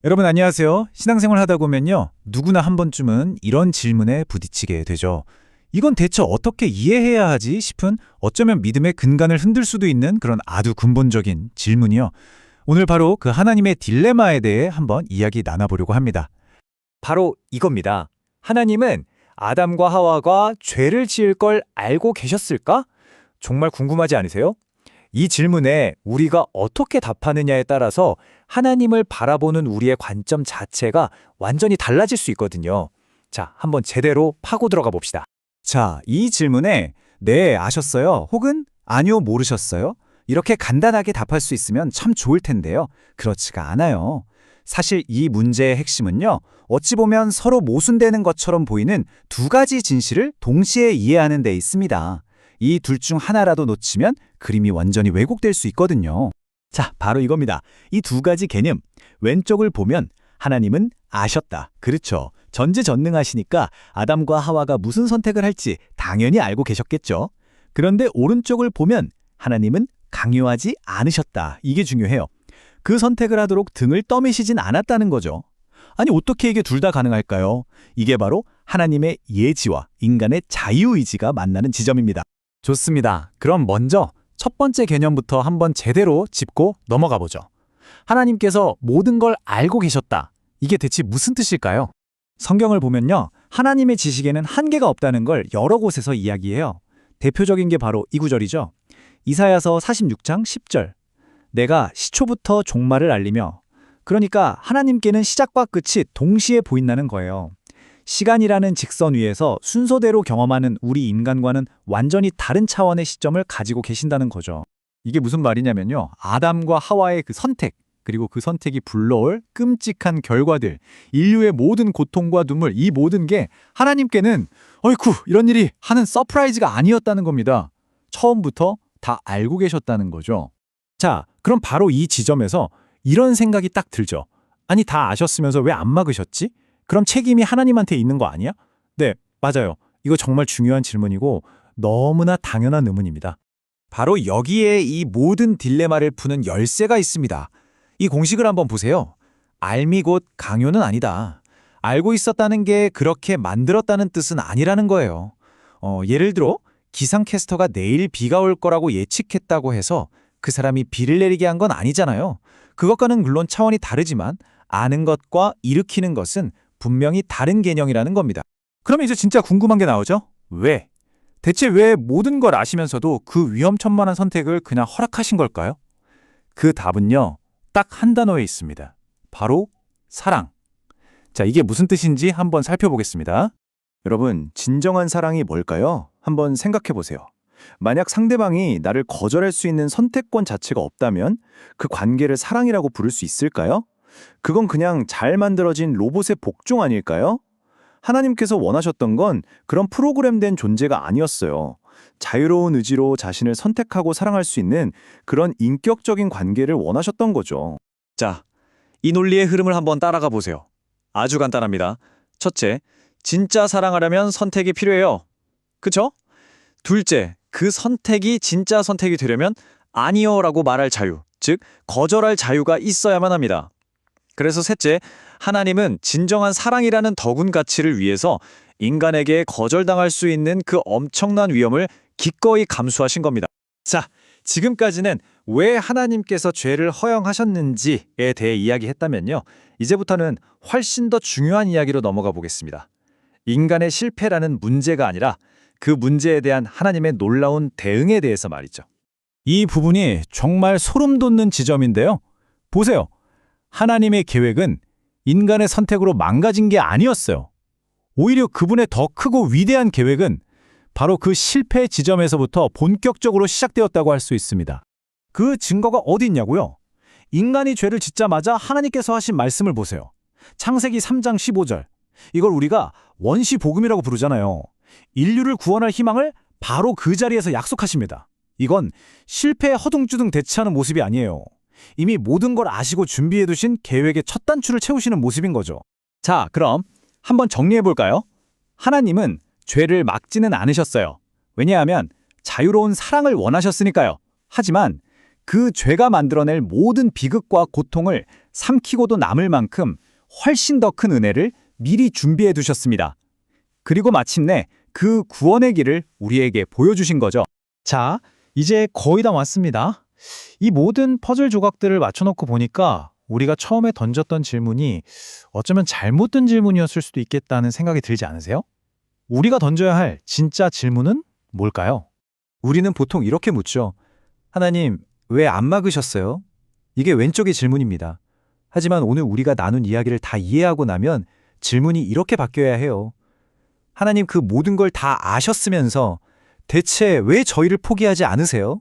여러분 안녕하세요. 신앙생활 하다 보면요. 누구나 한 번쯤은 이런 질문에 부딪히게 되죠. 이건 대체 어떻게 이해해야 하지 싶은 어쩌면 믿음의 근간을 흔들 수도 있는 그런 아주 근본적인 질문이요. 오늘 바로 그 하나님의 딜레마에 대해 한번 이야기 나눠보려고 합니다. 바로 이겁니다. 하나님은 아담과 하와가 죄를 지을 걸 알고 계셨을까? 정말 궁금하지 않으세요? 이 질문에 우리가 어떻게 답하느냐에 따라서 하나님을 바라보는 우리의 관점 자체가 완전히 달라질 수 있거든요. 자, 한번 제대로 파고 들어가 봅시다. 자, 이 질문에 네, 아셨어요? 혹은 아니요, 모르셨어요? 이렇게 간단하게 답할 수 있으면 참 좋을 텐데요. 그렇지가 않아요. 사실 이 문제의 핵심은요. 어찌 보면 서로 모순되는 것처럼 보이는 두 가지 진실을 동시에 이해하는 데 있습니다. 이 둘 중 하나라도 놓치면 그림이 완전히 왜곡될 수 있거든요. 자, 바로 이겁니다. 이 두 가지 개념. 왼쪽을 보면 하나님은 아셨다. 그렇죠. 전지전능하시니까 아담과 하와가 무슨 선택을 할지 당연히 알고 계셨겠죠. 그런데 오른쪽을 보면 하나님은 강요하지 않으셨다. 이게 중요해요. 그 선택을 하도록 등을 떠미시진 않았다는 거죠. 아니, 어떻게 이게 둘 다 가능할까요? 이게 바로 하나님의 예지와 인간의 자유의지가 만나는 지점입니다. 좋습니다. 그럼 먼저 첫 번째 개념부터 한번 제대로 짚고 넘어가 보죠. 하나님께서 모든 걸 알고 계셨다. 이게 대체 무슨 뜻일까요? 성경을 보면요. 하나님의 지식에는 한계가 없다는 걸 여러 곳에서 이야기해요. 대표적인 게 바로 이 구절이죠. 이사야서 46장 10절. 내가 시초부터 종말을 알리며, 그러니까 하나님께는 시작과 끝이 동시에 보인다는 거예요. 시간이라는 직선 위에서 순서대로 경험하는 우리 인간과는 완전히 다른 차원의 시점을 가지고 계신다는 거죠. 이게 무슨 말이냐면요. 아담과 하와의 그 선택, 그리고 그 선택이 불러올 끔찍한 결과들, 인류의 모든 고통과 눈물, 이 모든 게 하나님께는 어이쿠 이런 일이 하는 서프라이즈가 아니었다는 겁니다. 처음부터 다 알고 계셨다는 거죠. 자, 그럼 바로 이 지점에서 이런 생각이 딱 들죠. 아니, 다 아셨으면서 왜 안 막으셨지? 그럼 책임이 하나님한테 있는 거 아니야? 네, 맞아요. 이거 정말 중요한 질문이고 너무나 당연한 의문입니다. 바로 여기에 이 모든 딜레마를 푸는 열쇠가 있습니다. 이 공식을 한번 보세요. 알미 곧 강요는 아니다. 알고 있었다는 게 그렇게 만들었다는 뜻은 아니라는 거예요. 예를 들어 기상캐스터가 내일 비가 올 거라고 예측했다고 해서 그 사람이 비를 내리게 한 건 아니잖아요. 그것과는 물론 차원이 다르지만 아는 것과 일으키는 것은 분명히 다른 개념이라는 겁니다. 그러면 이제 진짜 궁금한 게 나오죠? 왜? 대체 왜 모든 걸 아시면서도 그 위험천만한 선택을 그냥 허락하신 걸까요? 그 답은요, 딱 한 단어에 있습니다. 바로 사랑. 자, 이게 무슨 뜻인지 한번 살펴보겠습니다. 여러분, 진정한 사랑이 뭘까요? 한번 생각해 보세요. 만약 상대방이 나를 거절할 수 있는 선택권 자체가 없다면 그 관계를 사랑이라고 부를 수 있을까요? 그건 그냥 잘 만들어진 로봇의 복종 아닐까요? 하나님께서 원하셨던 건 그런 프로그램된 존재가 아니었어요. 자유로운 의지로 자신을 선택하고 사랑할 수 있는 그런 인격적인 관계를 원하셨던 거죠. 자, 이 논리의 흐름을 한번 따라가 보세요. 아주 간단합니다. 첫째, 진짜 사랑하려면 선택이 필요해요. 그쵸? 둘째, 그 선택이 진짜 선택이 되려면 아니요라고 말할 자유, 즉 거절할 자유가 있어야만 합니다. 그래서 셋째, 하나님은 진정한 사랑이라는 덕운 가치를 위해서 인간에게 거절당할 수 있는 그 엄청난 위험을 기꺼이 감수하신 겁니다. 자, 지금까지는 왜 하나님께서 죄를 허용하셨는지에 대해 이야기했다면요. 이제부터는 훨씬 더 중요한 이야기로 넘어가 보겠습니다. 인간의 실패라는 문제가 아니라 그 문제에 대한 하나님의 놀라운 대응에 대해서 말이죠. 이 부분이 정말 소름 돋는 지점인데요. 보세요. 하나님의 계획은 인간의 선택으로 망가진 게 아니었어요. 오히려 그분의 더 크고 위대한 계획은 바로 그 실패 지점에서부터 본격적으로 시작되었다고 할 수 있습니다. 그 증거가 어디 있냐고요? 인간이 죄를 짓자마자 하나님께서 하신 말씀을 보세요. 창세기 3장 15절. 이걸 우리가 원시복음이라고 부르잖아요. 인류를 구원할 희망을 바로 그 자리에서 약속하십니다. 이건 실패에 허둥지둥 대처하는 모습이 아니에요. 이미 모든 걸 아시고 준비해두신 계획의 첫 단추를 채우시는 모습인 거죠. 자, 그럼 한번 정리해볼까요? 하나님은 죄를 막지는 않으셨어요. 왜냐하면 자유로운 사랑을 원하셨으니까요. 하지만 그 죄가 만들어낼 모든 비극과 고통을 삼키고도 남을 만큼 훨씬 더 큰 은혜를 미리 준비해 두셨습니다. 그리고 마침내 그 구원의 길을 우리에게 보여주신 거죠. 자, 이제 거의 다 왔습니다. 이 모든 퍼즐 조각들을 맞춰놓고 보니까 우리가 처음에 던졌던 질문이 어쩌면 잘못된 질문이었을 수도 있겠다는 생각이 들지 않으세요? 우리가 던져야 할 진짜 질문은 뭘까요? 우리는 보통 이렇게 묻죠. 하나님, 왜 안 막으셨어요? 이게 왼쪽의 질문입니다. 하지만 오늘 우리가 나눈 이야기를 다 이해하고 나면 질문이 이렇게 바뀌어야 해요. 하나님 그 모든 걸 다 아셨으면서 대체 왜 저희를 포기하지 않으세요?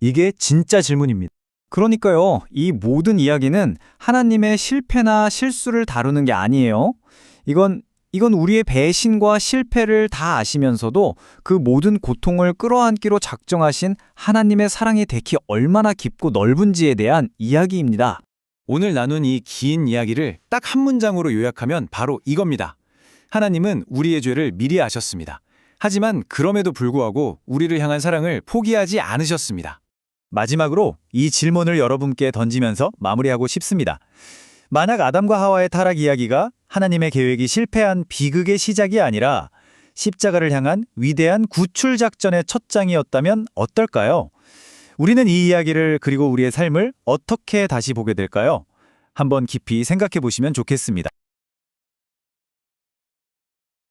이게 진짜 질문입니다. 그러니까요, 이 모든 이야기는 하나님의 실패나 실수를 다루는 게 아니에요. 이건 우리의 배신과 실패를 다 아시면서도 그 모든 고통을 끌어안기로 작정하신 하나님의 사랑의 뎁이 얼마나 깊고 넓은지에 대한 이야기입니다. 오늘 나눈 이 긴 이야기를 딱 한 문장으로 요약하면 바로 이겁니다. 하나님은 우리의 죄를 미리 아셨습니다. 하지만 그럼에도 불구하고 우리를 향한 사랑을 포기하지 않으셨습니다. 마지막으로 이 질문을 여러분께 던지면서 마무리하고 싶습니다. 만약 아담과 하와의 타락 이야기가 하나님의 계획이 실패한 비극의 시작이 아니라 십자가를 향한 위대한 구출 작전의 첫 장이었다면 어떨까요? 우리는 이 이야기를 그리고 우리의 삶을 어떻게 다시 보게 될까요? 한번 깊이 생각해 보시면 좋겠습니다.